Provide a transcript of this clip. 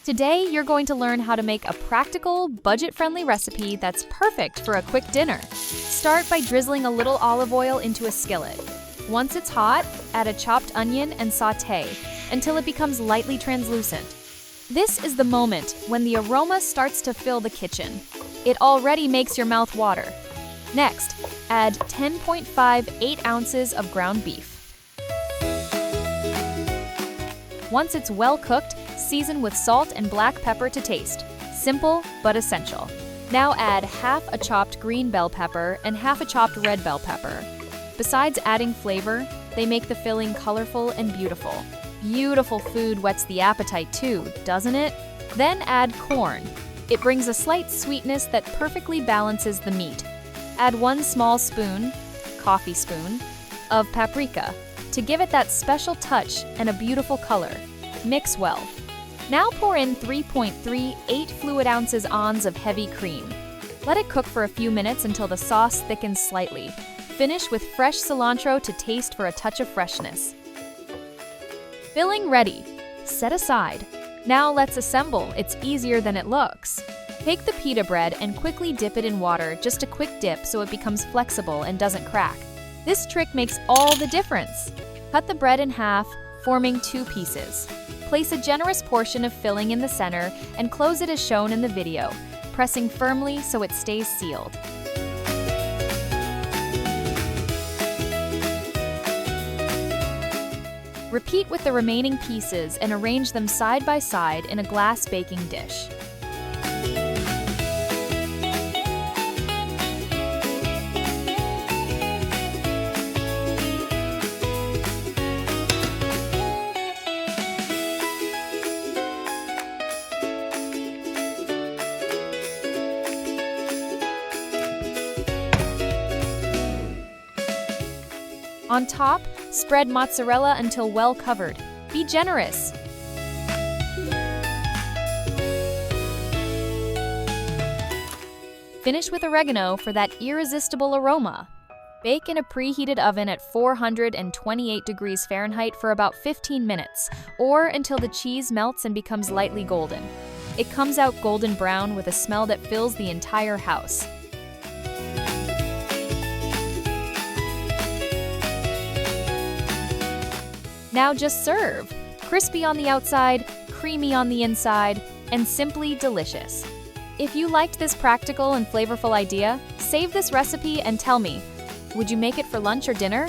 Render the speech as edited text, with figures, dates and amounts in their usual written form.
Today, you're going to learn how to make a practical, budget-friendly recipe that's perfect for a quick dinner. Start by drizzling a little olive oil into a skillet. Once it's hot, add a chopped onion and sauté until it becomes lightly translucent. This is the moment when the aroma starts to fill the kitchen. It already makes your mouth water. Next, add 10.58 ounces of ground beef. Once it's well cooked, season with salt and black pepper to taste. Simple, but essential. Now add half a chopped green bell pepper and half a chopped red bell pepper. Besides adding flavor, they make the filling colorful and beautiful. Beautiful food whets the appetite too, doesn't it? Then add corn. It brings a slight sweetness that perfectly balances the meat. Add 1 small spoon, coffee spoon, of paprika to give it that special touch and a beautiful color. Mix well. Now pour in 3.38 fluid ounces of heavy cream. Let it cook for a few minutes until the sauce thickens slightly. Finish with fresh cilantro to taste for a touch of freshness. Filling ready. Set aside. Now let's assemble. It's easier than it looks. Take the pita bread and quickly dip it in water, just a quick dip so it becomes flexible and doesn't crack. This trick makes all the difference. Cut the bread in half, forming 2 pieces. Place a generous portion of filling in the center and close it as shown in the video, pressing firmly so it stays sealed. Repeat with the remaining pieces and arrange them side by side in a glass baking dish. On top, spread mozzarella until well covered. Be generous. Finish with oregano for that irresistible aroma. Bake in a preheated oven at 428 degrees Fahrenheit for about 15 minutes, or until the cheese melts and becomes lightly golden. It comes out golden brown with a smell that fills the entire house. Now just serve. Crispy on the outside, creamy on the inside, and simply delicious. If you liked this practical and flavorful idea, save this recipe and tell me, would you make it for lunch or dinner?